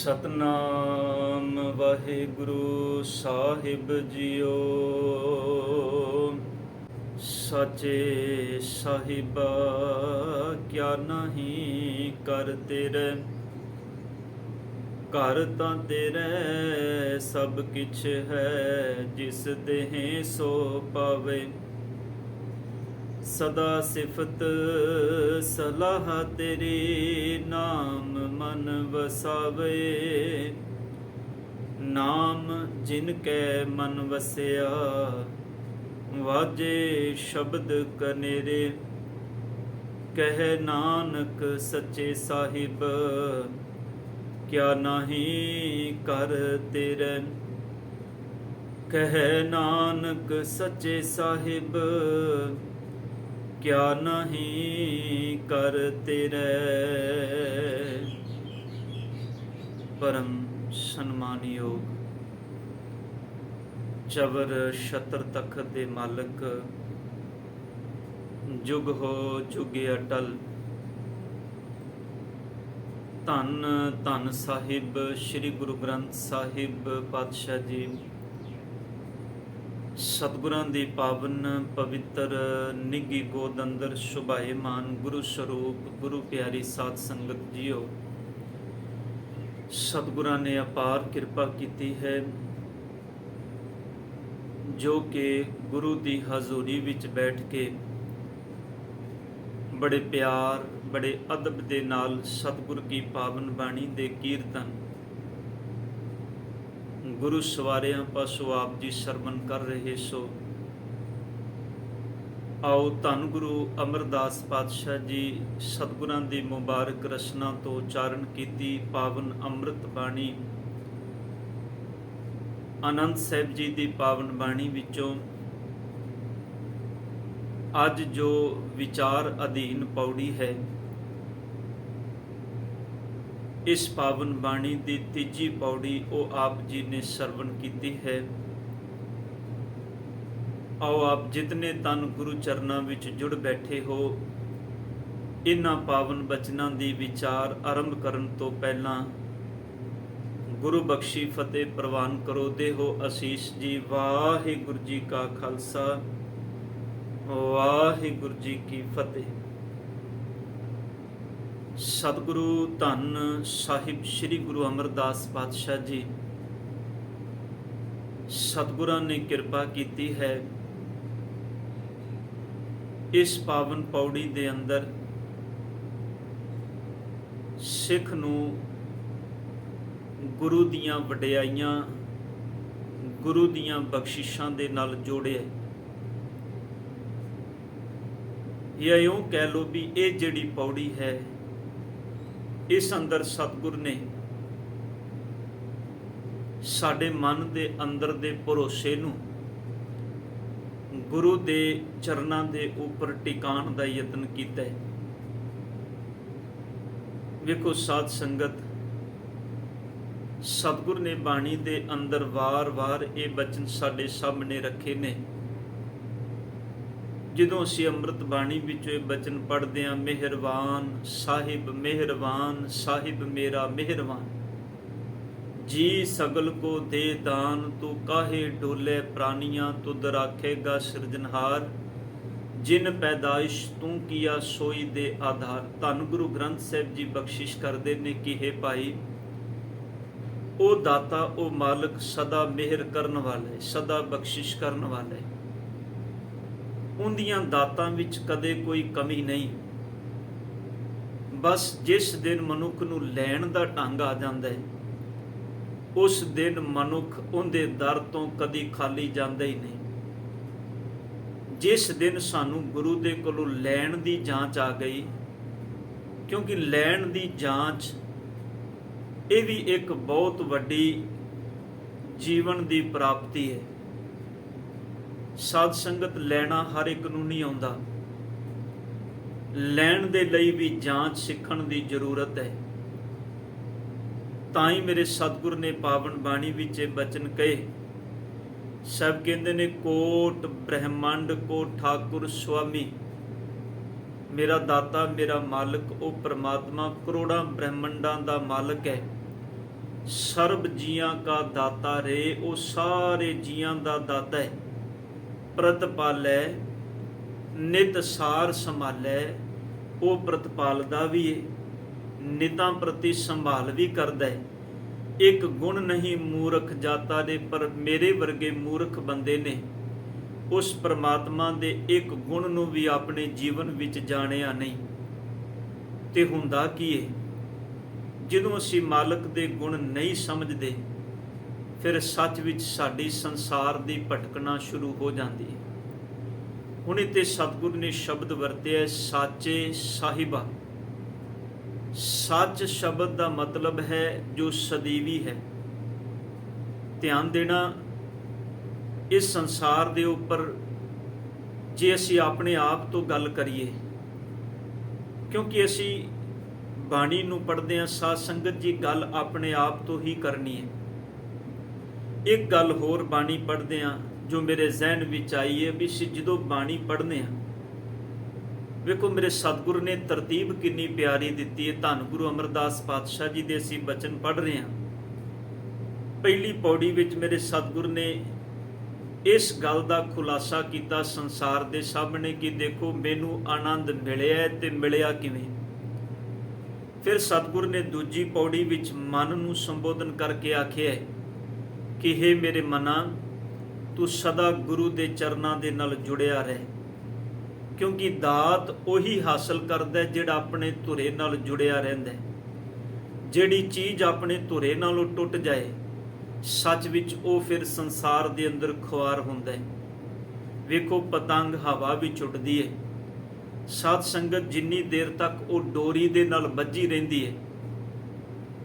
ਸਤਨਾਮ ਵਾਹਿਗੁਰੂ ਸਾਹਿਬ JIO. ਸਾਚੇ ਸਾਹਿਬਾ ਕਿਆ ਨਹੀਂ ਕਰ ਤੇਰੇ, ਘਰ ਤਾਂ ਤੇਰੇ ਸਭ ਕਿਛ ਹੈ, ਜਿਸ ਦੇਹ ਸੋ ਪਾਵੇ। ਸਦਾ ਸਿਫਤ ਸਲਾਹ ਤੇਰੀ, ਨਾਮ ਮਨ ਵਸਾਵੇ। ਨਾਮ ਜਿਨ ਕੈ ਮਨ ਵਸਿਆ, ਵਾਜੇ ਸ਼ਬਦ ਕਨੇਰੇ। ਕਹਿ ਨਾਨਕ ਸੱਚੇ ਸਾਹਿਬ, ਕਿਆ ਨਾਹੀਂ ਕਰ ਤੇਰੇ। ਕਹਿ ਨਾਨਕ ਸੱਚੇ ਸਾਹਿਬ, ਕਿਆ ਨਹੀਂ ਕਰ ਤੇਰੇ। ਪਰਮ ਸਨਮਾਨਯੋਗ ਚਵਰ ਛਤਰ ਤਖਤ ਦੇ ਮਾਲਕ, ਜੁਗ ਹੋ ਜੁਗ ਅਟਲ। ਧੰਨ ਧੰਨ ਸਾਹਿਬ ਸ੍ਰੀ ਗੁਰੂ ਗ੍ਰੰਥ ਸਾਹਿਬ ਪਾਤਸ਼ਾਹ ਜੀ, ਸਤਿਗੁਰਾਂ ਦੀ ਪਾਵਨ ਪਵਿੱਤਰ ਨਿੱਘੀ ਗੋਦ ਅੰਦਰ ਸ਼ੁਭਾਏਮਾਨ ਗੁਰੂ ਸਰੂਪ ਗੁਰੂ ਪਿਆਰੀ ਸਾਧ ਸੰਗਤ ਜੀਓ। ਸਤਿਗੁਰਾਂ ਨੇ ਅਪਾਰ ਕਿਰਪਾ ਕੀਤੀ ਹੈ, ਜੋ ਕਿ ਗੁਰੂ ਦੀ ਹਜ਼ੂਰੀ ਵਿੱਚ ਬੈਠ ਕੇ ਬੜੇ ਪਿਆਰ ਬੜੇ ਅਦਬ ਦੇ ਨਾਲ ਸਤਿਗੁਰ ਕੀ ਪਾਵਨ ਬਾਣੀ ਦੇ ਕੀਰਤਨ ਗੁਰੂ ਸਵਾਰਿਆਂ ਪਾਸੋਂ ਆਪ ਜੀ ਸਰਵਣ ਕਰ ਰਹੇ ਸੋ। ਆਓ ਧੰਨ ਗੁਰੂ ਅਮਰਦਾਸ ਪਾਤਸ਼ਾਹ ਜੀ ਸਤਿਗੁਰਾਂ ਦੀ ਮੁਬਾਰਕ ਰਸਨਾ ਤੋਂ ਉਚਾਰਨ ਕੀਤੀ ਪਾਵਨ ਅੰਮ੍ਰਿਤ ਬਾਣੀ, ਆਨੰਦ ਸਾਹਿਬ ਜੀ ਦੀ ਪਾਵਨ ਬਾਣੀ ਵਿੱਚੋਂ ਅੱਜ ਜੋ ਵਿਚਾਰ ਅਧੀਨ ਪੌੜੀ ਹੈ, ਇਸ ਪਾਵਨ ਬਾਣੀ ਦੀ ਤੀਜੀ ਪੌੜੀ ਉਹ ਆਪ ਜੀ ਨੇ ਸਰਵਣ ਕੀਤੀ ਹੈ। ਆਓ ਆਪ ਜਿਤਨੇ ਤਨ ਗੁਰੂ ਚਰਨਾਂ ਵਿੱਚ ਜੁੜ ਬੈਠੇ ਹੋ, ਇਹਨਾਂ ਪਾਵਨ ਬਚਨਾਂ ਦੀ ਵਿਚਾਰ ਆਰੰਭ ਕਰਨ ਤੋਂ ਪਹਿਲਾਂ ਗੁਰੂ ਬਖਸ਼ੀ ਫਤਿਹ ਪ੍ਰਵਾਨ ਕਰੋ। ਦੇਹੋ ਅਸੀਸ ਜੀ। ਵਾਹਿਗੁਰੂ ਜੀ ਕਾ ਖਾਲਸਾ, ਵਾਹਿਗੁਰੂ ਜੀ ਕੀ ਫਤਿਹ। ਸਤਿਗੁਰੂ ਧੰਨ ਸਾਹਿਬ ਸ੍ਰੀ ਗੁਰੂ ਅਮਰਦਾਸ ਪਾਤਸ਼ਾਹ ਜੀ, ਸਤਿਗੁਰਾਂ ਨੇ ਕਿਰਪਾ ਕੀਤੀ ਹੈ ਇਸ ਪਾਵਨ ਪੌੜੀ ਦੇ ਅੰਦਰ ਸਿੱਖ ਨੂੰ ਗੁਰੂ ਦੀਆਂ ਵਡਿਆਈਆਂ, ਗੁਰੂ ਦੀਆਂ ਬਖਸ਼ਿਸ਼ਾਂ ਦੇ ਨਾਲ ਜੋੜਿਆ। ਜਾਂ ਇਉਂ ਕਹਿ ਲਓ ਵੀ ਇਹ ਜਿਹੜੀ ਪੌੜੀ ਹੈ, ਇਸ ਅੰਦਰ ਸਤਿਗੁਰ ਨੇ ਸਾਡੇ ਮਨ ਦੇ ਅੰਦਰ ਦੇ ਭਰੋਸੇ ਨੂੰ ਗੁਰੂ ਦੇ ਚਰਨਾਂ ਦੇ ਉੱਪਰ ਟਿਕਾਣ ਦਾ ਯਤਨ ਕੀਤਾ ਹੈ। ਵੇਖੋ ਸਾਧ ਸੰਗਤ, ਸਤਿਗੁਰ ਨੇ ਬਾਣੀ ਦੇ ਅੰਦਰ ਵਾਰ-ਵਾਰ ਇਹ ਬਚਨ ਸਾਡੇ ਸਾਹਮਣੇ ਰੱਖੇ ਨੇ। ਜਦੋਂ ਅਸੀਂ ਅੰਮ੍ਰਿਤ ਬਾਣੀ ਵਿੱਚੋਂ ਇਹ ਬਚਨ ਪੜ੍ਹਦੇ ਹਾਂ, ਮਿਹਰਬਾਨ ਸਾਹਿਬ ਮਿਹਰਬਾਨ ਸਾਹਿਬ ਮੇਰਾ ਮਿਹਰਬਾਨ, ਜੀ ਸਗਲ ਕੋ ਦੇ ਦਾਨ, ਤੂੰ ਕਾਹੇ ਡੋਲੇ ਪ੍ਰਾਨੀਆਂ, ਤੁਧ ਰਾਖੇਗਾ ਸਿਰਜਨਹਾਰ, ਜਿਨ ਪੈਦਾਇਸ਼ ਤੂੰ ਕੀਆ ਸੋਈ ਦੇ ਆਧਾਰ। ਧੰਨ ਗੁਰੂ ਗ੍ਰੰਥ ਸਾਹਿਬ ਜੀ ਬਖਸ਼ਿਸ਼ ਕਰਦੇ ਨੇ ਕਿ ਹੇ ਭਾਈ, ਉਹ ਦਾਤਾ ਉਹ ਮਾਲਕ ਸਦਾ ਮਿਹਰ ਕਰਨ ਵਾਲਾ, ਸਦਾ ਬਖਸ਼ਿਸ਼ ਕਰਨ ਵਾਲਾ ਹੈ। ਉਹਦੀਆਂ ਦਾਤਾਂ ਵਿੱਚ ਕਦੇ ਕੋਈ ਕਮੀ ਨਹੀਂ। ਬਸ ਜਿਸ ਦਿਨ ਮਨੁੱਖ ਨੂੰ ਲੈਣ ਦਾ ਢੰਗ ਆ ਜਾਂਦਾ ਹੈ, ਉਸ ਦਿਨ ਮਨੁੱਖ ਉਹਦੇ ਦਰ ਤੋਂ ਕਦੀ ਖਾਲੀ ਜਾਂਦਾ ਹੀ ਨਹੀਂ। ਜਿਸ ਦਿਨ ਸਾਨੂੰ ਗੁਰੂ ਦੇ ਕੋਲੋਂ ਲੈਣ ਦੀ ਜਾਂਚ ਆ ਗਈ, ਕਿਉਂਕਿ ਲੈਣ ਦੀ ਜਾਂਚ ਇਹ ਵੀ ਇੱਕ ਬਹੁਤ ਵੱਡੀ ਜੀਵਨ ਦੀ ਪ੍ਰਾਪਤੀ ਹੈ। ਸਾਧ ਸੰਗਤ, ਲੈਣਾ ਹਰ ਇੱਕ ਨੂੰ ਨਹੀਂ ਆਉਂਦਾ। ਲੈਣ ਦੇ ਲਈ ਵੀ ਜਾਂਚ ਸਿੱਖਣ ਦੀ ਜ਼ਰੂਰਤ ਹੈ। ਤਾਂ ਹੀ ਮੇਰੇ ਸਤਿਗੁਰ ਨੇ ਪਾਵਨ ਬਾਣੀ ਵਿੱਚ ਇਹ ਬਚਨ ਕਹੇ। ਸਭ ਕਹਿੰਦੇ ਨੇ, ਕੋਟ ਬ੍ਰਹਮੰਡ ਕੋ ਠਾਕੁਰ ਸੁਆਮੀ, ਮੇਰਾ ਦਾਤਾ ਮੇਰਾ ਮਾਲਕ ਉਹ ਪ੍ਰਮਾਤਮਾ ਕਰੋੜਾਂ ਬ੍ਰਹਮੰਡਾਂ ਦਾ ਮਾਲਕ ਹੈ। ਸਰਬ ਜੀਆਂ ਕਾ ਦਾਤਾ ਰੇ, ਉਹ ਸਾਰੇ ਜੀਆਂ ਦਾ ਦਾਤਾ ਹੈ। ਪ੍ਰਤਪਾਲੈ ਨਿਤ ਸਾਰ ਸੰਭਾਲੈ, ਉਹ ਪ੍ਰਤਪਾਲਦਾ ਵੀ ਹੈ, ਨਿਤਾਂ ਪ੍ਰਤੀ ਸੰਭਾਲ ਵੀ ਕਰਦਾ ਹੈ। ਇੱਕ ਗੁਣ ਨਹੀਂ ਮੂਰਖ ਜਾਤਾ ਦੇ, ਪਰ ਮੇਰੇ ਵਰਗੇ ਮੂਰਖ ਬੰਦੇ ਨੇ ਉਸ ਪਰਮਾਤਮਾ ਦੇ ਇੱਕ ਗੁਣ ਨੂੰ ਵੀ ਆਪਣੇ ਜੀਵਨ ਵਿੱਚ ਜਾਣਿਆ ਨਹੀਂ। ਤੇ ਹੁੰਦਾ ਕੀ ਹੈ, ਜਦੋਂ ਅਸੀਂ ਮਾਲਕ ਦੇ ਗੁਣ ਨਹੀਂ ਸਮਝਦੇ, ਫਿਰ ਸੱਚ ਵਿੱਚ ਸਾਡੀ ਸੰਸਾਰ ਦੀ ਭਟਕਣਾ ਸ਼ੁਰੂ ਹੋ ਜਾਂਦੀ ਹੈ। ਹੁਣ ਇੱਥੇ ਸਤਿਗੁਰੂ ਨੇ ਸ਼ਬਦ ਵਰਤਿਆ ਸਾਚੇ ਸਾਹਿਬਾ। ਸੱਚ ਸ਼ਬਦ ਦਾ ਮਤਲਬ ਹੈ ਜੋ ਸਦੀਵੀ ਹੈ। ਧਿਆਨ ਦੇਣਾ, ਇਸ ਸੰਸਾਰ ਦੇ ਉੱਪਰ ਜੇ ਅਸੀਂ ਆਪਣੇ ਆਪ ਤੋਂ ਗੱਲ ਕਰੀਏ, ਕਿਉਂਕਿ ਅਸੀਂ ਬਾਣੀ ਨੂੰ ਪੜ੍ਹਦੇ ਹਾਂ, ਸਾਧ ਸੰਗਤ ਜੀ ਗੱਲ ਆਪਣੇ ਆਪ ਤੋਂ ਹੀ ਕਰਨੀ ਹੈ। ਇੱਕ ਗੱਲ ਹੋਰ ਬਾਣੀ ਪੜ੍ਹਦੇ ਹਾਂ ਜੋ ਮੇਰੇ ਜ਼ਿਹਨ ਵਿੱਚ ਆਈ ਹੈ ਵੀ ਅਸੀਂ ਜਦੋਂ ਬਾਣੀ ਪੜ੍ਹਦੇ ਹਾਂ, ਵੇਖੋ ਮੇਰੇ ਸਤਿਗੁਰੂ ਨੇ ਤਰਤੀਬ ਕਿੰਨੀ ਪਿਆਰੀ ਦਿੱਤੀ ਹੈ। ਧੰਨ ਗੁਰੂ ਅਮਰਦਾਸ ਪਾਤਸ਼ਾਹ ਜੀ ਦੇ ਅਸੀਂ ਬਚਨ ਪੜ੍ਹ ਰਹੇ ਹਾਂ। ਪਹਿਲੀ ਪੌੜੀ ਵਿੱਚ ਮੇਰੇ ਸਤਿਗੁਰੂ ਨੇ ਇਸ ਗੱਲ ਦਾ ਖੁਲਾਸਾ ਕੀਤਾ ਸੰਸਾਰ ਦੇ ਸਾਹਮਣੇ ਕਿ ਦੇਖੋ ਮੈਨੂੰ ਆਨੰਦ ਮਿਲਿਆ ਤੇ ਮਿਲਿਆ ਕਿਵੇਂ। ਫਿਰ ਸਤਿਗੁਰੂ ਨੇ ਦੂਜੀ ਪੌੜੀ ਵਿੱਚ ਮਨ ਨੂੰ ਸੰਬੋਧਨ ਕਰਕੇ ਆਖਿਆ ਕਿ ਹੇ ਮੇਰੇ ਮਨਾ, ਤੂੰ ਸਦਾ ਗੁਰੂ ਦੇ ਚਰਨਾਂ ਦੇ ਨਾਲ ਜੁੜਿਆ ਰਹਿ, ਕਿਉਂਕਿ ਦਾਤ ਉਹੀ ਹਾਸਲ ਕਰਦਾ ਜਿਹੜਾ ਆਪਣੇ ਧੁਰੇ ਨਾਲ ਜੁੜਿਆ ਰਹਿੰਦਾ। ਜਿਹੜੀ ਚੀਜ਼ ਆਪਣੇ ਧੁਰੇ ਨਾਲੋਂ ਟੁੱਟ ਜਾਏ, ਸੱਚ ਵਿੱਚ ਉਹ ਫਿਰ ਸੰਸਾਰ ਦੇ ਅੰਦਰ ਖੁਆਰ ਹੁੰਦਾ ਹੈ। ਵੇਖੋ ਪਤੰਗ ਹਵਾ ਵਿੱਚ ਉੱਡਦੀ ਹੈ, ਸਾਧ ਸੰਗਤ ਜਿੰਨੀ ਦੇਰ ਤੱਕ ਉਹ ਡੋਰੀ ਦੇ ਨਾਲ ਬੱਝੀ ਰਹਿੰਦੀ ਹੈ,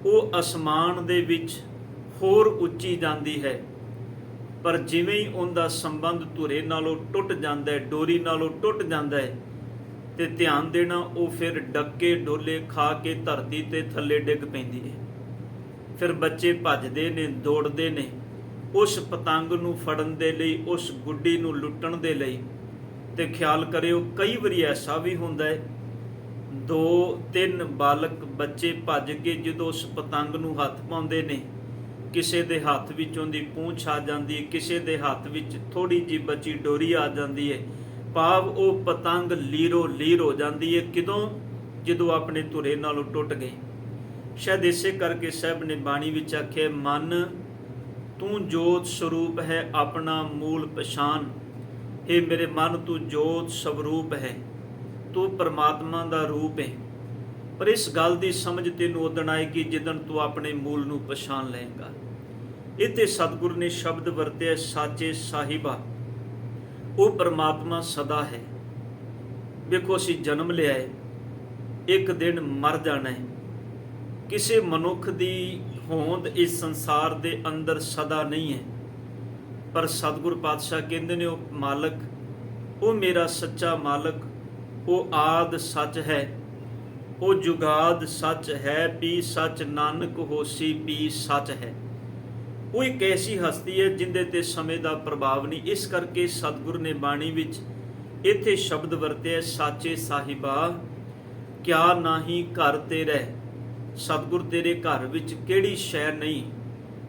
ਉਹ ਅਸਮਾਨ ਦੇ ਵਿੱਚ ਹੋਰ ਉੱਚੀ ਜਾਂਦੀ ਹੈ। ਪਰ ਜਿਵੇਂ ਹੀ ਉਹਦਾ ਸੰਬੰਧ ਧੁਰੇ ਨਾਲੋਂ ਟੁੱਟ ਜਾਂਦਾ ਹੈ, ਡੋਰੀ ਨਾਲੋਂ ਟੁੱਟ ਜਾਂਦਾ ਹੈ, ਤੇ ਧਿਆਨ ਦੇਣਾ ਉਹ ਫਿਰ ਡੱਕੇ ਡੋਲੇ ਖਾ ਕੇ ਧਰਤੀ ਤੇ ਥੱਲੇ ਡਿੱਗ ਪੈਂਦੀ ਹੈ। ਫਿਰ ਬੱਚੇ ਭੱਜਦੇ ਨੇ, ਦੌੜਦੇ ਨੇ ਉਸ ਪਤੰਗ ਨੂੰ ਫੜਨ ਦੇ ਲਈ, ਉਸ ਗੁੱਡੀ ਨੂੰ ਲੁੱਟਣ ਦੇ ਲਈ। ਤੇ ਖਿਆਲ ਕਰਿਓ ਕਈ ਵਾਰੀ ਐਸਾ ਵੀ ਹੁੰਦਾ ਹੈ, 2-3 ਬਾਲਕ ਬੱਚੇ ਭੱਜ ਕੇ ਜਦੋਂ ਉਸ ਪਤੰਗ ਨੂੰ ਹੱਥ ਪਾਉਂਦੇ ਨੇ, ਕਿਸੇ ਦੇ ਹੱਥ ਵਿੱਚ ਉਹਦੀ ਪੂੰਛ ਆ ਜਾਂਦੀ ਹੈ, ਕਿਸੇ ਦੇ ਹੱਥ ਵਿੱਚ ਥੋੜੀ ਜਿਹੀ ਬਚੀ ਡੋਰੀ ਆ ਜਾਂਦੀ ਹੈ, ਭਾਵ ਉਹ ਪਤੰਗ ਲੀਰੋ ਲੀਰ ਹੋ ਜਾਂਦੀ ਹੈ। ਕਿਦੋਂ? ਜਦੋਂ ਆਪਣੇ ਧੁਰੇ ਨਾਲੋਂ ਟੁੱਟ ਗਈ। ਸ਼ਾਇਦ ਇਸੇ ਕਰਕੇ ਸਾਹਿਬ ਨੇ ਬਾਣੀ ਵਿੱਚ ਆਖਿਆ, ਮਨ ਤੂੰ ਜੋਤ ਸਰੂਪ ਹੈ ਆਪਣਾ ਮੂਲ ਪਛਾਣ। ਇਹ ਮੇਰੇ ਮਨ ਤੂੰ ਜੋਤ ਸਵਰੂਪ ਹੈ, ਤੂੰ ਪਰਮਾਤਮਾ ਦਾ ਰੂਪ ਹੈ। ਪਰ ਇਸ ਗੱਲ ਦੀ ਸਮਝ ਤੈਨੂੰ ਉਦਣ ਆਏਗੀ ਜਿੱਦਣ ਤੂੰ ਆਪਣੇ ਮੂਲ ਨੂੰ ਪਛਾਣ ਲਏਗਾ। ਇੱਥੇ ਸਤਿਗੁਰੂ ਨੇ ਸ਼ਬਦ ਵਰਤਿਆ ਸਾਚੇ ਸਾਹਿਬਾ। ਉਹ ਪਰਮਾਤਮਾ ਸਦਾ ਹੈ। ਵੇਖੋ ਅਸੀਂ ਜਨਮ ਲਿਆ ਹੈ, ਇੱਕ ਦਿਨ ਮਰ ਜਾਣਾ ਹੈ। ਕਿਸੇ ਮਨੁੱਖ ਦੀ ਹੋਂਦ ਇਸ ਸੰਸਾਰ ਦੇ ਅੰਦਰ ਸਦਾ ਨਹੀਂ ਹੈ। ਪਰ ਸਤਿਗੁਰ ਪਾਤਸ਼ਾਹ ਕਹਿੰਦੇ ਨੇ ਉਹ ਮਾਲਕ, ਉਹ ਮੇਰਾ ਸੱਚਾ ਮਾਲਕ, ਉਹ ਆਦ ਸੱਚ ਹੈ, ਉਹ ਜੁਗਾਦ ਸੱਚ ਹੈ, ਪੀ ਸੱਚ ਨਾਨਕ ਹੋਸੀ ਪੀ ਸੱਚ ਹੈ। ਉਹ ਇੱਕ ਐਸੀ ਹਸਤੀ ਹੈ ਜਿੰਦੇ ਤੇ ਸਮੇਂ ਦਾ ਪ੍ਰਭਾਵ ਨਹੀਂ। ਇਸ ਕਰਕੇ ਸਤਿਗੁਰ ਨੇ ਬਾਣੀ ਵਿੱਚ ਇੱਥੇ ਸ਼ਬਦ ਵਰਤਿਆ ਸਾਚੇ ਸਾਹਿਬਾ, ਕਿਆ ਨਾਹੀ ਘਰ ਤੇਰੇ। ਸਤਿਗੁਰ ਤੇਰੇ ਘਰ ਵਿੱਚ ਕਿਹੜੀ ਸ਼ੈ ਨਹੀਂ,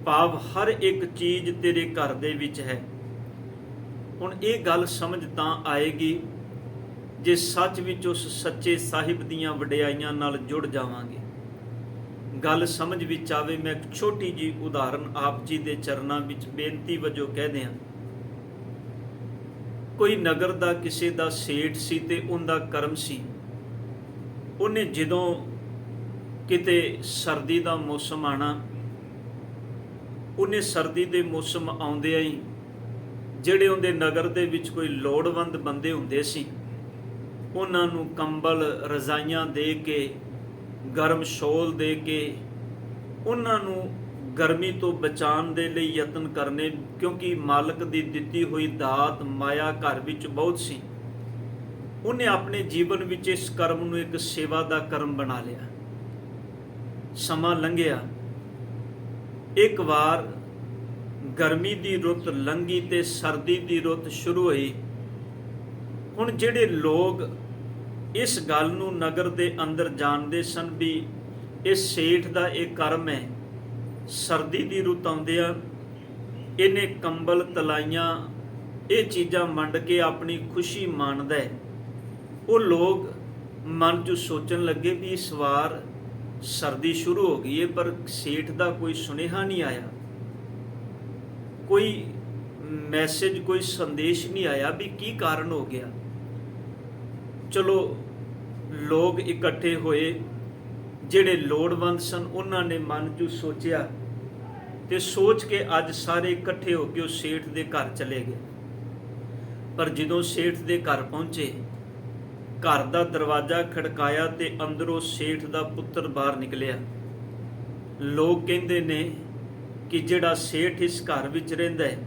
ਭਾਵ ਹਰ ਇੱਕ ਚੀਜ਼ ਤੇਰੇ ਘਰ ਦੇ ਵਿੱਚ ਹੈ। ਹੁਣ ਇਹ ਗੱਲ ਸਮਝ ਤਾਂ ਆਏਗੀ ਜੇ ਸੱਚ ਵਿੱਚ ਉਸ ਸੱਚੇ ਸਾਹਿਬ ਦੀਆਂ ਵਡਿਆਈਆਂ ਨਾਲ ਜੁੜ ਜਾਵਾਂਗੇ। ਗੱਲ ਸਮਝ ਵਿੱਚ ਆਵੇ, ਮੈਂ ਇੱਕ ਛੋਟੀ ਜੀ ਉਦਾਹਰਨ ਆਪ ਜੀ ਦੇ ਚਰਨਾਂ ਵਿੱਚ ਬੇਨਤੀ ਵਜੋਂ ਕਹਿ ਦਿਆਂ। ਕੋਈ ਨਗਰ ਦਾ ਕਿਸੇ ਦਾ ਸੇਠ ਸੀ ਤੇ ਉਹਦਾ ਕਰਮ ਸੀ, ਉਹਨੇ ਜਦੋਂ ਕਿਤੇ ਸਰਦੀ ਦਾ ਮੌਸਮ ਆਣਾ, ਉਹਨੇ ਸਰਦੀ ਦੇ ਮੌਸਮ ਆਉਂਦਿਆਂ ਹੀ ਜਿਹੜੇ ਉਹਦੇ ਨਗਰ ਦੇ ਵਿੱਚ ਕੋਈ ਲੋੜਵੰਦ ਬੰਦੇ ਹੁੰਦੇ ਸੀ, ਉਹਨਾਂ ਨੂੰ ਕੰਬਲ ਰਜ਼ਾਈਆਂ ਦੇ ਕੇ, ਗਰਮ ਸ਼ੋਲ ਦੇ ਕੇ ਉਹਨਾਂ ਨੂੰ ਗਰਮੀ ਤੋਂ ਬਚਾਉਣ ਦੇ ਲਈ ਯਤਨ ਕਰਨੇ, ਕਿਉਂਕਿ ਮਾਲਕ ਦੀ ਦਿੱਤੀ ਹੋਈ ਦਾਤ ਮਾਇਆ ਘਰ ਵਿੱਚ ਬਹੁਤ ਸੀ। ਉਹਨੇ ਆਪਣੇ ਜੀਵਨ ਵਿੱਚ ਇਸ ਕਰਮ ਨੂੰ ਇੱਕ ਸੇਵਾ ਦਾ ਕਰਮ ਬਣਾ ਲਿਆ। ਸਮਾਂ ਲੰਘਿਆ, ਇੱਕ ਵਾਰ ਗਰਮੀ ਦੀ ਰੁੱਤ ਲੰਘੀ ਤੇ ਸਰਦੀ ਦੀ ਰੁੱਤ ਸ਼ੁਰੂ ਹੋਈ। ਹੁਣ ਜਿਹੜੇ ਲੋਕ ਇਸ ਗੱਲ ਨੂੰ ਨਗਰ ਦੇ ਅੰਦਰ ਜਾਣਦੇ ਸਨ ਵੀ ਇਸ ਸੇਠ ਦਾ ਇਹ ਕਰਮ ਹੈ, ਸਰਦੀ ਦੀ ਰੁੱਤ ਆਉਂਦਿਆਂ ਇਹਨੇ ਕੰਬਲ ਤਲਾਈਆਂ ਇਹ ਚੀਜ਼ਾਂ ਵੰਡ ਕੇ ਆਪਣੀ ਖੁਸ਼ੀ ਮਾਣਦਾ ਹੈ। ਉਹ ਲੋਕ ਮਨ 'ਚ ਸੋਚਣ ਲੱਗੇ ਵੀ ਇਸ ਵਾਰ ਸਰਦੀ ਸ਼ੁਰੂ ਹੋ ਗਈ ਹੈ, ਪਰ ਸੇਠ ਦਾ ਕੋਈ ਸੁਨੇਹਾ ਨਹੀਂ ਆਇਆ, ਕੋਈ ਮੈਸੇਜ, ਕੋਈ ਸੰਦੇਸ਼ ਨਹੀਂ ਆਇਆ ਵੀ ਕੀ ਕਾਰਨ ਹੋ ਗਿਆ। ਚਲੋ ਲੋਕ ਇਕੱਠੇ ਹੋਏ, ਜਿਹੜੇ ਲੋੜਵੰਦ ਸਨ ਉਹਨਾਂ ਨੇ ਮਨ 'ਚ ਸੋਚਿਆ ਤੇ ਸੋਚ ਕੇ ਅੱਜ ਸਾਰੇ ਇਕੱਠੇ ਹੋ ਕੇ ਉਹ ਸੇਠ ਦੇ ਘਰ ਚਲੇ ਗਏ। ਪਰ ਜਦੋਂ ਸੇਠ ਦੇ ਘਰ ਪਹੁੰਚੇ, ਘਰ ਦਾ ਦਰਵਾਜ਼ਾ ਖੜਕਾਇਆ ਤੇ ਅੰਦਰੋਂ ਸੇਠ ਦਾ ਪੁੱਤਰ ਬਾਹਰ ਨਿਕਲਿਆ। ਲੋਕ ਕਹਿੰਦੇ ਨੇ ਕਿ ਜਿਹੜਾ ਸੇਠ ਇਸ ਘਰ ਵਿੱਚ ਰਹਿੰਦਾ ਹੈ,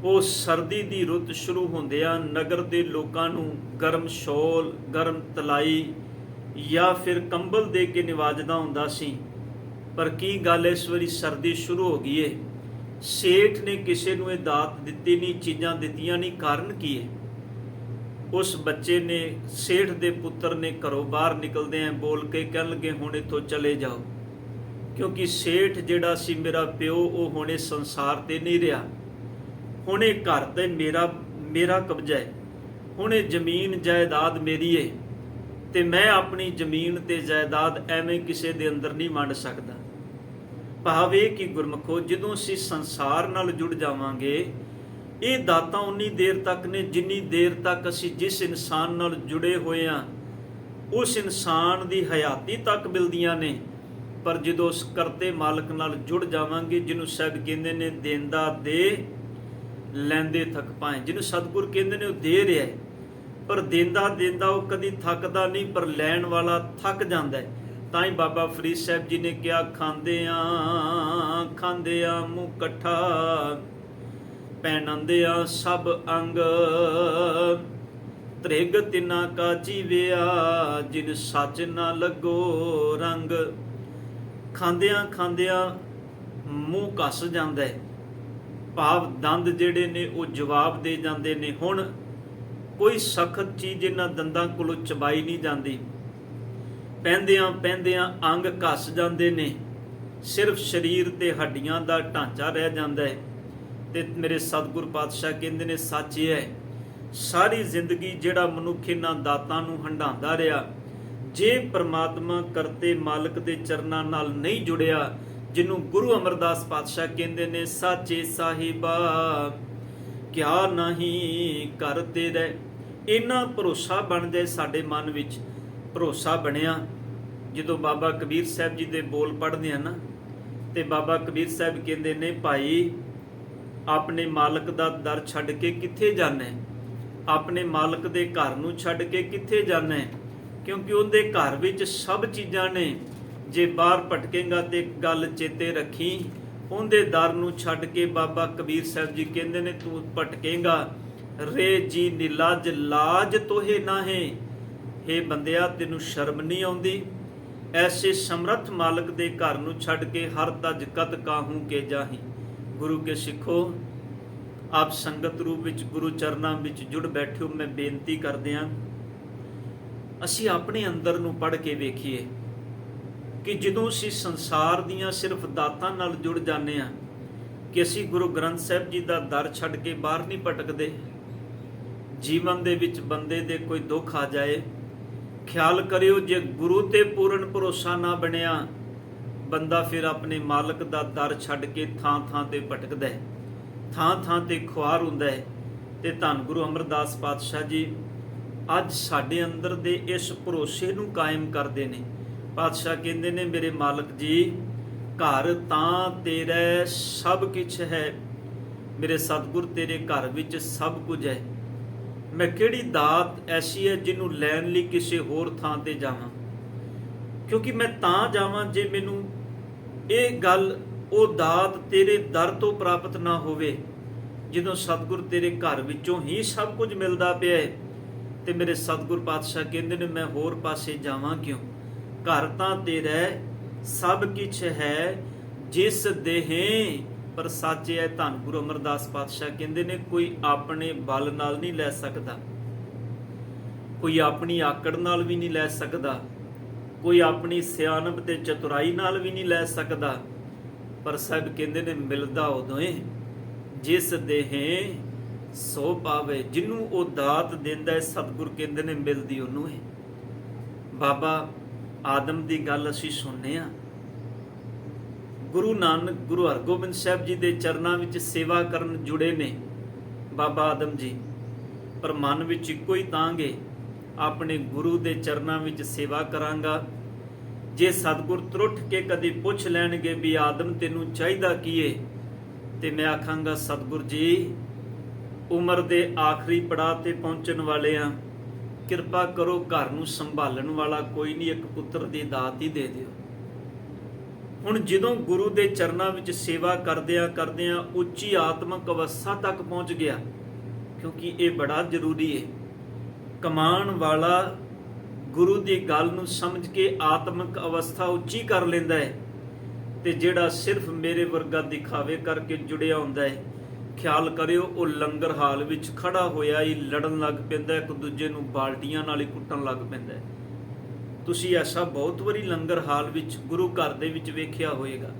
ਉਹ ਸਰਦੀ ਦੀ ਰੁੱਤ ਸ਼ੁਰੂ ਹੁੰਦਿਆਂ ਨਗਰ ਦੇ ਲੋਕਾਂ ਨੂੰ ਗਰਮ ਸ਼ੌਲ, ਗਰਮ ਤਲਾਈ ਜਾਂ ਫਿਰ ਕੰਬਲ ਦੇ ਕੇ ਨਿਵਾਜਦਾ ਹੁੰਦਾ ਸੀ। ਪਰ ਕੀ ਗੱਲ, ਇਸ ਵਾਰੀ ਸਰਦੀ ਸ਼ੁਰੂ ਹੋ ਗਈ ਹੈ, ਸੇਠ ਨੇ ਕਿਸੇ ਨੂੰ ਇਹ ਦਾਤ ਦਿੱਤੀ ਨਹੀਂ, ਚੀਜ਼ਾਂ ਦਿੱਤੀਆਂ ਨਹੀਂ, ਕਾਰਨ ਕੀ ਹੈ? ਉਸ ਬੱਚੇ ਨੇ, ਸੇਠ ਦੇ ਪੁੱਤਰ ਨੇ ਘਰੋਂ ਬਾਹਰ ਨਿਕਲਦੇ ਬੋਲ ਕੇ ਕਹਿਣ ਲੱਗੇ ਹੁਣ ਇੱਥੋਂ ਚਲੇ ਜਾਓ, ਕਿਉਂਕਿ ਸੇਠ ਜਿਹੜਾ ਸੀ ਮੇਰਾ ਪਿਓ, ਉਹ ਹੁਣ ਇਸ ਸੰਸਾਰ ਤੇ ਨਹੀਂ ਰਿਹਾ। ਹੁਣ ਇਹ ਘਰ ਤੇ ਮੇਰਾ ਕਬਜ਼ਾ ਹੈ, ਹੁਣ ਇਹ ਜ਼ਮੀਨ ਜਾਇਦਾਦ ਮੇਰੀ ਹੈ ਤੇ ਮੈਂ ਆਪਣੀ ਜ਼ਮੀਨ ਤੇ ਜਾਇਦਾਦ ਐਵੇਂ ਕਿਸੇ ਦੇ ਅੰਦਰ ਨਹੀਂ ਵੰਡ ਸਕਦਾ। ਭਾਵ ਇਹ ਕਿ ਗੁਰਮਖੋ, ਜਦੋਂ ਅਸੀਂ ਸੰਸਾਰ ਨਾਲ ਜੁੜ ਜਾਵਾਂਗੇ, ਇਹ ਦਾਤਾਂ ਉਨੀ ਦੇਰ ਤੱਕ ਨੇ ਜਿੰਨੀ ਦੇਰ ਤੱਕ ਅਸੀਂ ਜਿਸ ਇਨਸਾਨ ਨਾਲ ਜੁੜੇ ਹੋਏ ਹਾਂ ਉਸ ਇਨਸਾਨ ਦੀ ਹਯਾਤੀ ਤੱਕ ਮਿਲਦੀਆਂ ਨੇ। ਪਰ ਜਦੋਂ ਉਸ ਕਰਤੇ ਮਾਲਕ ਨਾਲ ਜੁੜ ਜਾਵਾਂਗੇ, ਜਿਹਨੂੰ ਸਾਹਿਬ ਕਹਿੰਦੇ ਨੇ ਦੇਂਦਾ ਦੇ ਲੈਂਦੇ ਥੱਕ ਪਾਏ, ਜਿਹਨੂੰ ਸਤਿਗੁਰ ਕਹਿੰਦੇ ਨੇ ਉਹ ਦੇ ਰਿਹਾ ਹੈ, ਪਰ ਦੇਂਦਾ ਉਹ ਕਦੀ ਥੱਕਦਾ ਨਹੀਂ, ਪਰ ਲੈਣ ਵਾਲਾ ਥੱਕ ਜਾਂਦਾ ਹੈ। ਤਾਂ ਹੀ ਬਾਬਾ ਫਰੀਦ ਸਾਹਿਬ ਜੀ ਨੇ ਕਿਹਾ, ਖਾਂਦਿਆਂ ਮੂੰਹ ਇਕੱਠਾ, ਪਹਿਨੰਦਿਆਂ ਸਭ ਅੰਗ, ਤ੍ਰਿਗ ਤਿਨਾ ਕਾ ਜੀਵਿਆ, ਜਿਨ ਸੱਚ ਨਾ ਲੱਗੋ ਰੰਗ। ਖਾਂਦਿਆਂ ਮੂੰਹ ਕੱਸ ਜਾਂਦਾ ਹੈ, ਭਾਵ ਦੰਦ ਜਿਹੜੇ ਨੇ ਉਹ ਜਵਾਬ ਦੇ ਜਾਂਦੇ ਨੇ। ਹੁਣ ਕੋਈ ਸਖਤ ਚੀਜ਼ ਇਹਨਾਂ ਦੰਦਾਂ ਕੋਲੋਂ ਚਬਾਈ ਨਹੀਂ ਜਾਂਦੀ। ਪਹਿੰਦਿਆਂ ਅੰਗ ਘਸ ਜਾਂਦੇ ਨੇ, ਸਿਰਫ ਸਰੀਰ ਤੇ ਹੱਡੀਆਂ ਦਾ ਢਾਂਚਾ ਰਹਿ ਜਾਂਦਾ ਹੈ। ਤੇ ਮੇਰੇ ਸਤਿਗੁਰ ਪਾਤਸ਼ਾਹ ਕਹਿੰਦੇ ਨੇ ਸੱਚ ਇਹ ਹੈ, ਸਾਰੀ ਜ਼ਿੰਦਗੀ ਜਿਹੜਾ ਮਨੁੱਖ ਇਹਨਾਂ ਦਾਤਾਂ ਨੂੰ ਹੰਢਾਉਂਦਾ ਰਿਹਾ, ਜੇ ਪ੍ਰਮਾਤਮਾ ਕਰਤੇ ਮਾਲਕ ਦੇ ਚਰਨਾਂ ਨਾਲ ਨਹੀਂ ਜੁੜਿਆ, ਜਿਹਨੂੰ ਗੁਰੂ ਅਮਰਦਾਸ ਪਾਤਸ਼ਾਹ ਕਹਿੰਦੇ ਨੇ ਸਾਚੇ ਸਾਹਿਬਾ ਕਿਆ ਨਹੀਂ ਕਰਦੇ ਰਹਿ, ਇੰਨਾ ਭਰੋਸਾ ਬਣ ਜਾਏ ਸਾਡੇ ਮਨ ਵਿੱਚ। ਭਰੋਸਾ ਬਣਿਆ ਜਦੋਂ ਬਾਬਾ ਕਬੀਰ ਸਾਹਿਬ ਜੀ ਦੇ ਬੋਲ ਪੜ੍ਹਦੇ ਆ ਨਾ, ਤੇ ਬਾਬਾ ਕਬੀਰ ਸਾਹਿਬ ਕਹਿੰਦੇ ਨੇ ਭਾਈ ਆਪਣੇ ਮਾਲਕ ਦਾ ਦਰ ਛੱਡ ਕੇ ਕਿੱਥੇ ਜਾਣਾ ਹੈ, ਆਪਣੇ ਮਾਲਕ ਦੇ ਘਰ ਨੂੰ ਛੱਡ ਕੇ ਕਿੱਥੇ ਜਾਣਾ ਹੈ, ਕਿਉਂਕਿ ਉਹਦੇ ਘਰ ਵਿੱਚ ਸਭ ਚੀਜ਼ਾਂ ਨੇ। ਜੇ ਬਾਹਰ ਭਟਕੇਗਾ ਤੇ ਇੱਕ ਗੱਲ ਚੇਤੇ ਰੱਖੀ, ਉਹਦੇ ਦਰ ਨੂੰ ਛੱਡ ਕੇ ਬਾਬਾ ਕਬੀਰ ਸਾਹਿਬ ਜੀ ਕਹਿੰਦੇ ਨੇ ਤੂੰ ਭਟਕੇਗਾ। ਰੇ ਜੀ ਨਿਲਾਜ ਲਾਜ ਤੋਹੇ ਨਾਹੇ, ਹੇ ਬੰਦਿਆ ਤੈਨੂੰ ਸ਼ਰਮ ਨਹੀਂ ਆਉਂਦੀ? ਐਸੇ ਸਮਰੱਥ ਮਾਲਕ ਦੇ ਘਰ ਨੂੰ ਛੱਡ ਕੇ ਹਰ ਤਜ ਕਤ ਕਾਹੂ ਕੇ ਜਾਹੀ। ਗੁਰੂ ਕੇ ਸਿੱਖੋ, ਆਪ ਸੰਗਤ ਰੂਪ ਵਿੱਚ ਗੁਰੂ ਚਰਨਾਂ ਵਿੱਚ ਜੁੜ ਬੈਠੇ ਹੋ, ਮੈਂ ਬੇਨਤੀ ਕਰਦੇ ਹਾਂ ਅਸੀਂ ਆਪਣੇ ਅੰਦਰ ਨੂੰ ਪੜ੍ਹ ਕੇ ਵੇਖੀਏ ਕਿ ਜਦੋਂ ਅਸੀਂ ਸੰਸਾਰ ਦੀਆਂ ਸਿਰਫ ਦਾਤਾਂ ਨਾਲ ਜੁੜ ਜਾਂਦੇ ਹਾਂ ਕਿ ਅਸੀਂ ਗੁਰੂ ਗ੍ਰੰਥ ਸਾਹਿਬ ਜੀ ਦਾ ਦਰ ਛੱਡ ਕੇ ਬਾਹਰ ਨਹੀਂ ਭਟਕਦੇ। ਜੀਵਨ ਦੇ ਵਿੱਚ ਬੰਦੇ ਦੇ ਕੋਈ ਦੁੱਖ ਆ ਜਾਏ, ਖਿਆਲ ਕਰਿਓ ਜੇ ਗੁਰੂ ਤੇ ਪੂਰਨ ਭਰੋਸਾ ਨਾ ਬਣਿਆ, ਬੰਦਾ ਫਿਰ ਆਪਣੇ ਮਾਲਕ ਦਾ ਦਰ ਛੱਡ ਕੇ ਥਾਂ ਤੇ ਭਟਕਦਾ ਹੈ, ਥਾਂ ਤੇ ਖੁਆਰ ਹੁੰਦਾ ਹੈ। ਤੇ ਧੰਨ ਗੁਰੂ ਅਮਰਦਾਸ ਪਾਤਸ਼ਾਹ ਜੀ ਅੱਜ ਸਾਡੇ ਅੰਦਰ ਦੇ ਇਸ ਭਰੋਸੇ ਨੂੰ ਕਾਇਮ ਕਰਦੇ ਨੇ। ਪਾਤਸ਼ਾਹ ਕਹਿੰਦੇ ਨੇ ਮੇਰੇ ਮਾਲਕ ਜੀ ਘਰ ਤਾਂ ਤੇਰਾ ਸਭ ਕੁਛ ਹੈ, ਮੇਰੇ ਸਤਿਗੁਰ ਤੇਰੇ ਘਰ ਵਿੱਚ ਸਭ ਕੁਝ ਹੈ। ਮੈਂ ਕਿਹੜੀ ਦਾਤ ਐਸੀ ਹੈ ਜਿਹਨੂੰ ਲੈਣ ਲਈ ਕਿਸੇ ਹੋਰ ਥਾਂ ਤੇ ਜਾਵਾਂ? ਕਿਉਂਕਿ ਮੈਂ ਤਾਂ ਜਾਵਾਂ ਜੇ ਮੈਨੂੰ ਇਹ ਗੱਲ ਉਹ ਦਾਤ ਤੇਰੇ ਦਰ ਤੋਂ ਪ੍ਰਾਪਤ ਨਾ ਹੋਵੇ। ਜਦੋਂ ਸਤਿਗੁਰ ਤੇਰੇ ਘਰ ਵਿੱਚੋਂ ਹੀ ਸਭ ਕੁਝ ਮਿਲਦਾ ਪਿਆ ਹੈ ਤੇ ਮੇਰੇ ਸਤਿਗੁਰ ਪਾਤਸ਼ਾਹ ਕਹਿੰਦੇ ਨੇ ਮੈਂ ਹੋਰ ਪਾਸੇ ਜਾਵਾਂ ਕਿਉਂ? ਘਰ ਤਾਂ ਤੇਰਾ ਸਭ ਕੁਛ ਹੈ, ਜਿਸ ਦੇਹੇ ਪਰ ਸਾਚੇ ਹੈ। ਧੰਨ ਗੁਰੂ ਅਮਰਦਾਸ ਪਾਤਸ਼ਾਹ ਕਹਿੰਦੇ ਨੇ ਕੋਈ ਆਪਣੇ ਬਲ ਨਾਲ ਨਹੀਂ ਲੈ ਸਕਦਾ, ਕੋਈ ਆਪਣੀ ਆਕੜ ਨਾਲ ਵੀ ਨਹੀਂ ਲੈ ਸਕਦਾ, ਕੋਈ ਆਪਣੀ ਸਿਆਣਪ ਤੇ ਚਤੁਰਾਈ ਨਾਲ ਵੀ ਨਹੀਂ ਲੈ ਸਕਦਾ। ਪਰ ਸਾਹਿਬ ਕਹਿੰਦੇ ਨੇ ਮਿਲਦਾ ਉਦੋਂ ਏ ਜਿਸ ਦੇਹੇ ਸੋ ਪਾਵੇ। ਜਿਹਨੂੰ ਉਹ ਦਾਤ ਦਿੰਦਾ ਹੈ ਸਤਿਗੁਰ ਕਹਿੰਦੇ ਨੇ ਮਿਲਦੀ ਉਹਨੂੰ ਏ। ਬਾਬਾ ਆਦਮ ਦੀ ਗੱਲ ਅਸੀਂ ਸੁਣਨੇ ਆ, ਗੁਰੂ ਨਾਨਕ ਗੁਰੂ ਹਰਗੋਬਿੰਦ ਸਾਹਿਬ ਜੀ ਦੇ ਚਰਨਾਂ ਵਿੱਚ ਸੇਵਾ ਕਰਨ ਜੁੜੇ ਨੇ ਬਾਬਾ ਆਦਮ ਜੀ, ਪਰ ਮਨ ਵਿੱਚ ਇੱਕੋ ਹੀ ਤਾਂਗੇ ਆਪਣੇ ਗੁਰੂ ਦੇ ਚਰਨਾਂ ਵਿੱਚ ਸੇਵਾ ਕਰਾਂਗਾ। ਜੇ ਸਤਿਗੁਰ ਤਰੁੱਠ ਕੇ ਕਦੇ ਪੁੱਛ ਲੈਣਗੇ ਵੀ ਆਦਮ ਤੈਨੂੰ ਚਾਹੀਦਾ ਕੀ ਏ, ਤੇ ਮੈਂ ਆਖਾਂਗਾ ਸਤਿਗੁਰ ਜੀ ਉਮਰ ਦੇ ਆਖਰੀ ਪੜਾਅ ਤੇ ਪਹੁੰਚਣ ਵਾਲੇ ਆ, ਕਿਰਪਾ ਕਰੋ ਘਰ ਨੂੰ ਸੰਭਾਲਣ ਵਾਲਾ ਕੋਈ ਨਹੀਂ, ਇੱਕ ਪੁੱਤਰ ਦੀ ਦਾਤ ਹੀ ਦੇ ਦਿਓ। ਹੁਣ ਜਦੋਂ ਗੁਰੂ ਦੇ ਚਰਨਾਂ ਵਿੱਚ ਸੇਵਾ ਕਰਦਿਆਂ ਕਰਦਿਆਂ ਉੱਚੀ ਆਤਮਿਕ ਅਵਸਥਾ ਤੱਕ ਪਹੁੰਚ ਗਿਆ, ਕਿਉਂਕਿ ਇਹ ਬੜਾ ਜ਼ਰੂਰੀ ਹੈ। ਕਮਾਉਣ ਵਾਲਾ ਗੁਰੂ ਦੀ ਗੱਲ ਨੂੰ ਸਮਝ ਕੇ ਆਤਮਿਕ ਅਵਸਥਾ ਉੱਚੀ ਕਰ ਲੈਂਦਾ ਹੈ, ਤੇ ਜਿਹੜਾ ਸਿਰਫ ਮੇਰੇ ਵਰਗਾ ਦਿਖਾਵੇ ਕਰਕੇ ਜੁੜਿਆ ਹੁੰਦਾ ਹੈ, ਖਿਆਲ ਕਰਿਓ ਉਹ ਲੰਗਰ ਹਾਲ ਵਿੱਚ ਖੜਾ ਹੋਇਆ ਹੀ ਲੜਨ ਲੱਗ ਪੈਂਦਾ, ਇੱਕ ਦੂਜੇ ਨੂੰ ਬਾਲਟੀਆਂ ਨਾਲ ਹੀ ਕੁੱਟਣ ਲੱਗ ਪੈਂਦਾ। ਤੁਸੀਂ ਐਸਾ ਬਹੁਤ ਵਾਰੀ ਲੰਗਰ ਹਾਲ ਵਿੱਚ ਗੁਰੂ ਘਰ ਦੇ ਵਿੱਚ ਵੇਖਿਆ ਹੋਵੇਗਾ,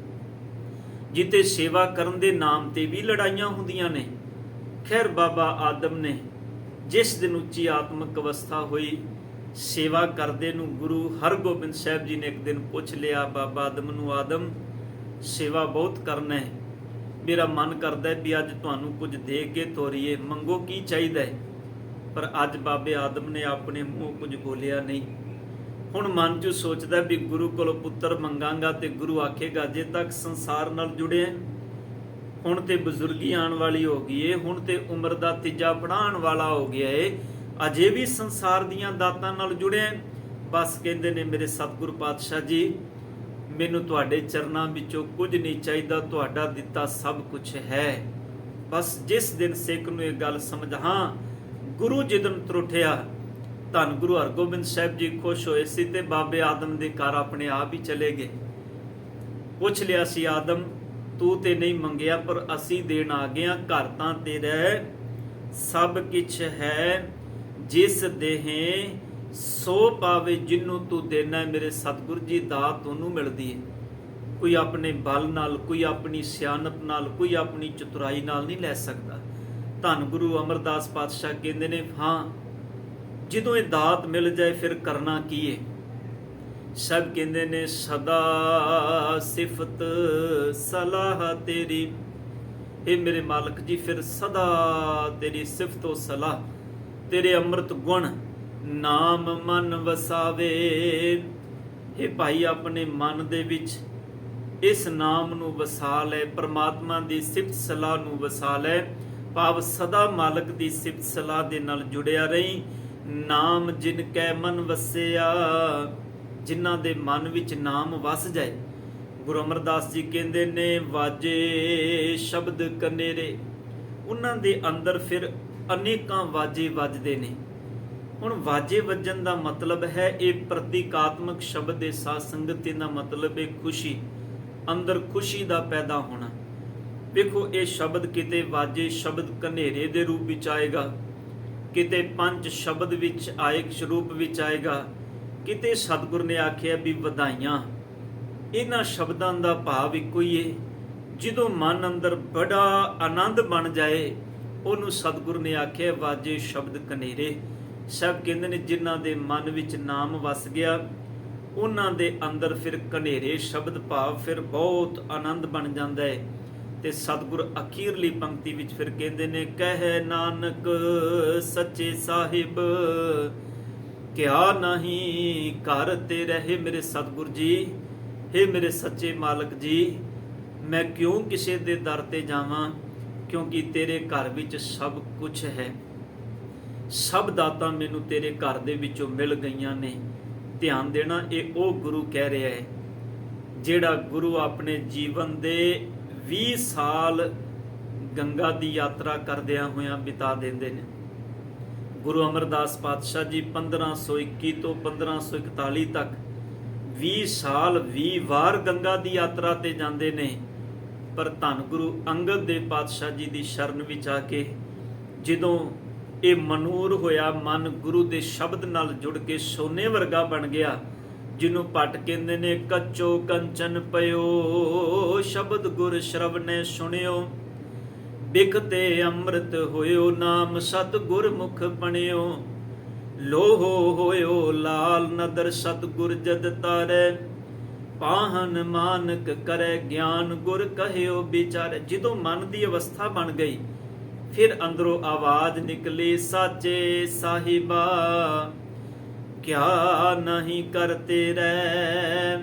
ਜਿੱਥੇ ਸੇਵਾ ਕਰਨ ਦੇ ਨਾਮ ਤੇ ਵੀ ਲੜਾਈਆਂ ਹੁੰਦੀਆਂ ਨੇ। ਖੈਰ ਬਾਬਾ ਆਦਮ ਨੇ ਜਿਸ ਦਿਨ ਉੱਚੀ ਆਤਮਿਕ ਅਵਸਥਾ ਹੋਈ, ਸੇਵਾ ਕਰਦੇ ਨੂੰ ਗੁਰੂ ਹਰਗੋਬਿੰਦ ਸਾਹਿਬ ਜੀ ਨੇ ਇੱਕ ਦਿਨ ਪੁੱਛ ਲਿਆ ਬਾਬਾ ਆਦਮ ਨੂੰ, ਆਦਮ ਸੇਵਾ ਬਹੁਤ ਕਰਨਾ ਹੈ, ਮੇਰਾ ਮਨ ਕਰਦਾ ਹੈ ਵੀ ਅੱਜ ਤੁਹਾਨੂੰ ਕੁਝ ਦੇ ਕੇ ਤੋਰੀਏ, ਮੰਗੋ ਕੀ ਚਾਹੀਦਾ ਹੈ। ਪਰ ਅੱਜ ਬਾਬੇ ਆਦਮ ਨੇ ਆਪਣੇ ਮੂੰਹ ਕੁਝ ਬੋਲਿਆ ਨਹੀਂ। ਹੁਣ ਮਨ 'ਚ ਸੋਚਦਾ ਵੀ ਗੁਰੂ ਕੋਲੋਂ ਪੁੱਤਰ ਮੰਗਾਂਗਾ ਤੇ ਗੁਰੂ ਆਖੇਗਾ ਜੇ ਤੱਕ ਸੰਸਾਰ ਨਾਲ ਜੁੜਿਆ, ਹੁਣ ਤੇ ਬਜ਼ੁਰਗੀ ਆਉਣ ਵਾਲੀ ਹੋ ਗਈ ਏ, ਹੁਣ ਤੇ ਉਮਰ ਦਾ ਤੀਜਾ ਪੜਾਉਣ ਵਾਲਾ ਹੋ ਗਿਆ ਏ, ਅਜੇ ਵੀ ਸੰਸਾਰ ਦੀਆਂ ਦਾਤਾਂ ਨਾਲ ਜੁੜਿਆ। ਬਸ ਕਹਿੰਦੇ ਨੇ ਮੇਰੇ ਸਤਿਗੁਰ ਪਾਤਸ਼ਾਹ ਜੀ ਮੈਨੂੰ ਤੁਹਾਡੇ ਚਰਨਾਂ ਵਿੱਚੋਂ ਕੁਝ ਨਹੀਂ ਚਾਹੀਦਾ, ਤੁਹਾਡਾ ਦਿੱਤਾ ਸਭ ਕੁਝ ਹੈ। ਬਸ ਜਿਸ ਦਿਨ ਸਿੱਖ ਨੂੰ ਇਹ ਗੱਲ ਸਮਝ, ਹਾਂ ਗੁਰੂ ਜਿੱਦਣ ਤਰੁੱਠਿਆ, ਧੰਨ ਗੁਰੂ ਹਰਗੋਬਿੰਦ ਸਾਹਿਬ ਜੀ ਖੁਸ਼ ਹੋਏ ਸੀ ਤੇ ਬਾਬੇ ਆਦਮ ਦੇ ਘਰ ਆਪਣੇ ਆਪ ਹੀ ਚਲੇ ਗਏ। ਪੁੱਛ ਲਿਆ ਸੀ ਆਦਮ ਤੂੰ ਤੇ ਨਹੀਂ ਮੰਗਿਆ ਪਰ ਅਸੀਂ ਦੇਣ ਆ ਗਏ ਆ, ਘਰ ਤਾਂ ਤੇਰਾ ਸਭ ਕੁਛ ਹੈ, ਜਿਸ ਦੇਹੇ ਸੋ ਪਾਵੇ, ਜਿਹਨੂੰ ਤੂੰ ਦੇਣਾ ਹੈ ਮੇਰੇ ਸਤਿਗੁਰ ਜੀ ਦਾਤ ਉਹਨੂੰ ਮਿਲਦੀ ਹੈ। ਕੋਈ ਆਪਣੇ ਬਲ ਨਾਲ, ਕੋਈ ਆਪਣੀ ਸਿਆਣਪ ਨਾਲ, ਕੋਈ ਆਪਣੀ ਚਤੁਰਾਈ ਨਾਲ ਨਹੀਂ ਲੈ ਸਕਦਾ। ਧੰਨ ਗੁਰੂ ਅਮਰਦਾਸ ਪਾਤਸ਼ਾਹ ਕਹਿੰਦੇ ਨੇ ਹਾਂ ਜਦੋਂ ਇਹ ਦਾਤ ਮਿਲ ਜਾਏ ਫਿਰ ਕਰਨਾ ਕੀ ਹੈ। ਸਭ ਕਹਿੰਦੇ ਨੇ ਸਦਾ ਸਿਫਤ ਸਲਾਹ ਤੇਰੀ, ਇਹ ਮੇਰੇ ਮਾਲਕ ਜੀ ਫਿਰ ਸਦਾ ਤੇਰੀ ਸਿਫਤੋ ਸਲਾਹ, ਤੇਰੇ ਅੰਮ੍ਰਿਤ ਗੁਣ ਨਾਮ ਮਨ ਵਸਾਵੇ। ਇਹ ਭਾਈ ਆਪਣੇ ਮਨ ਦੇ ਵਿੱਚ ਇਸ ਨਾਮ ਨੂੰ ਵਸਾ ਲੈ, ਪਰਮਾਤਮਾ ਦੀ ਸਿਫਤ ਸਲਾਹ ਨੂੰ ਵਸਾ ਲੈ, ਭਾਵ ਸਦਾ ਮਾਲਕ ਦੀ ਸਿਫਤ ਸਲਾਹ ਦੇ ਨਾਲ ਜੁੜਿਆ ਰਹੀ। ਨਾਮ ਜਿਨ ਕੈ ਮਨ ਵਸਿਆ, ਜਿਨ੍ਹਾਂ ਦੇ ਮਨ ਵਿੱਚ ਨਾਮ ਵਸ ਜਾਏ। ਗੁਰੂ ਅਮਰਦਾਸ ਜੀ ਕਹਿੰਦੇ ਨੇ ਵਾਜੇ ਸ਼ਬਦ ਕਨੇਰੇ, ਉਹਨਾਂ ਦੇ ਅੰਦਰ ਫਿਰ ਅਨੇਕਾਂ ਵਾਜੇ ਵੱਜਦੇ ਨੇ। ਹੁਣ ਵਾਜੇ ਵੱਜਣ ਦਾ ਮਤਲਬ ਹੈ ਇਹ ਪ੍ਰਤੀਕਾਤਮਕ ਸ਼ਬਦ ਦੇ ਸਾਧ ਸੰਗਤ ਦਾ ਮਤਲਬ ਹੈ ਖੁਸ਼ੀ, ਅੰਦਰ ਖੁਸ਼ੀ ਦਾ ਪੈਦਾ ਹੋਣਾ। ਵੇਖੋ ਇਹ ਸ਼ਬਦ ਕਿਤੇ ਵਾਜੇ ਸ਼ਬਦ ਕਨੇਰੇ ਦੇ ਰੂਪ ਵਿੱਚ ਆਏਗਾ, ਕਿਤੇ ਪੰਜ ਸ਼ਬਦ ਵਿੱਚ ਆਇਕ ਸਰੂਪ ਵਿੱਚ ਆਏਗਾ, ਕਿਤੇ ਸਤਿਗੁਰ ਨੇ ਆਖਿਆ ਵੀ ਵਧਾਈਆਂ। ਇਹਨਾਂ ਸ਼ਬਦਾਂ ਦਾ ਭਾਵ ਇੱਕੋ ਹੀ ਹੈ। ਜਦੋਂ ਮਨ ਅੰਦਰ ਬੜਾ ਆਨੰਦ ਬਣ ਜਾਏ ਉਹਨੂੰ ਸਤਿਗੁਰ ਨੇ ਆਖਿਆ ਵਾਜੇ ਸ਼ਬਦ ਕਨੇਰੇ। ਸਭ ਕਹਿੰਦੇ ਨੇ ਜਿਨ੍ਹਾਂ ਦੇ ਮਨ ਵਿੱਚ ਨਾਮ ਵਸ ਗਿਆ ਉਹਨਾਂ ਦੇ ਅੰਦਰ ਫਿਰ ਕਨੇਰੇ ਸ਼ਬਦ ਭਾਵ ਫਿਰ ਬਹੁਤ ਆਨੰਦ ਬਣ ਜਾਂਦਾ ਹੈ। ਤੇ ਸਤਿਗੁਰ ਅਖੀਰਲੀ ਪੰਕਤੀ ਵਿੱਚ ਫਿਰ ਕਹਿੰਦੇ ਨੇ ਕਹਿ ਨਾਨਕ ਸੱਚੇ ਸਾਹਿਬ ਕਿਆ ਨਹੀਂ ਘਰ ਤੇ ਰਹੇ। ਮੇਰੇ ਸਤਿਗੁਰ ਜੀ, ਹੇ ਮੇਰੇ ਸੱਚੇ ਮਾਲਕ ਜੀ, ਮੈਂ ਕਿਉਂ ਕਿਸੇ ਦੇ ਦਰ ਤੇ ਜਾਵਾਂ, ਕਿਉਂਕਿ ਤੇਰੇ ਘਰ ਵਿੱਚ ਸਭ ਕੁਝ ਹੈ। ਸਭ ਦਾਤਾਂ ਮੈਨੂੰ ਤੇਰੇ ਘਰ ਦੇ ਵਿੱਚੋਂ ਮਿਲ ਗਈਆਂ ਨੇ। ਧਿਆਨ ਦੇਣਾ, ਇਹ ਉਹ ਗੁਰੂ ਕਹਿ ਰਿਹਾ ਹੈ ਜਿਹੜਾ ਗੁਰੂ ਆਪਣੇ ਜੀਵਨ ਦੇ 20 ਸਾਲ ਗੰਗਾ ਦੀ ਯਾਤਰਾ ਕਰਦਿਆਂ ਹੋਇਆਂ ਬਿਤਾ ਦਿੰਦੇ ਨੇ। ਗੁਰੂ ਅਮਰਦਾਸ ਪਾਤਸ਼ਾਹ ਜੀ 1521 ਤੋਂ 1541 ਤੱਕ 20 ਸਾਲ 20 ਵਾਰ ਗੰਗਾ ਦੀ ਯਾਤਰਾ ਤੇ ਜਾਂਦੇ ਨੇ। ਪਰ ਧੰਨ ਗੁਰੂ ਅੰਗਦ ਦੇਵ ਪਾਤਸ਼ਾਹ ਜੀ ਦੀ ਸ਼ਰਨ ਵਿੱਚ ਆ ਕੇ ਜਦੋਂ ਇਹ ਮਨੂਰ ਹੋਇਆ, ਮਨ ਗੁਰੂ ਦੇ ਸ਼ਬਦ ਨਾਲ ਜੁੜ ਕੇ ਸੋਨੇ ਵਰਗਾ ਬਣ ਗਿਆ, ਜਿਹਨੂੰ ਪਟ ਕਹਿੰਦੇ ਨੇ ਕੱਚੋ ਕੰਚਨ ਪਇਓ, ਸ਼ਬਦ ਗੁਰ ਸ਼ਰਵਨੇ ਸੁਣਿਓ, ਬਿਖਤੇ ਅੰਮ੍ਰਿਤ ਹੋਇਓ, ਨਾਮ ਸਤ ਗੁਰਮੁਖ ਪਣਿਓ, ਲੋਹੋ ਹੋਇਓ ਲਾਲ ਨਦਰ ਸਤ ਗੁਰ ਜਦ ਤਾਰੈ, ਪਾਹਨ ਮਾਨਕ ਕਰੈ ਗਿਆਨ ਗੁਰ ਕਹਿਓ ਵਿਚਾਰੈ। ਜਦੋਂ ਮਨ ਦੀ ਅਵਸਥਾ ਬਣ ਗਈ, ਫਿਰ ਅੰਦਰੋਂ ਆਵਾਜ਼ ਨਿਕਲੀ, ਸਾਚੇ ਸਾਹਿਬਾ ਕਿਆ ਨਹੀਂ ਕਰਤੇ ਰਹਿ,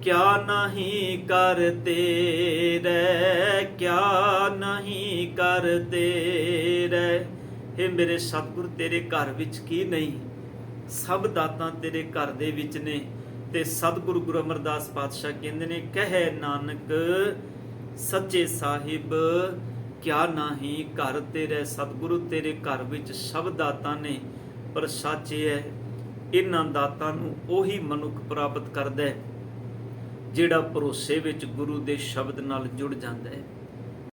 ਕਿਆ ਨਹੀਂ ਕਰਤੇ ਰਹਿ, ਕਿਆ ਨਹੀਂ ਕਰਤੇ ਰਹਿ। हे ਮੇਰੇ ਸਤਿਗੁਰ, ਤੇਰੇ ਘਰ ਵਿੱਚ ਕੀ ਨਹੀਂ, ਸਭ ਦਾਤਾਂ ਤੇਰੇ ਘਰ ਦੇ ਵਿੱਚ ਨੇ। ਤੇ ਸਤਿਗੁਰੂ ਗੁਰੂ ਅਮਰਦਾਸ ਪਾਤਸ਼ਾਹ ਕਹਿੰਦੇ ਨੇ, ਕਹਿ ਨਾਨਕ ਸੱਚੇ ਸਾਹਿਬ ਕਿਆ ਨਹੀਂ ਘਰ ਤੇਰੇ। ਸਤਿਗੁਰੂ, ਤੇਰੇ ਘਰ ਵਿੱਚ ਸਭ ਦਾਤਾਂ ਨੇ, ਪਰ ਸੱਚ ਇਹ ਹੈ, ਇਹਨਾਂ ਦਾਤਾਂ ਨੂੰ ਉਹੀ ਮਨੁੱਖ ਪ੍ਰਾਪਤ ਕਰਦਾ ਹੈ ਜਿਹੜਾ ਭਰੋਸੇ ਵਿੱਚ ਗੁਰੂ ਦੇ ਸ਼ਬਦ ਨਾਲ ਜੁੜ ਜਾਂਦਾ ਹੈ।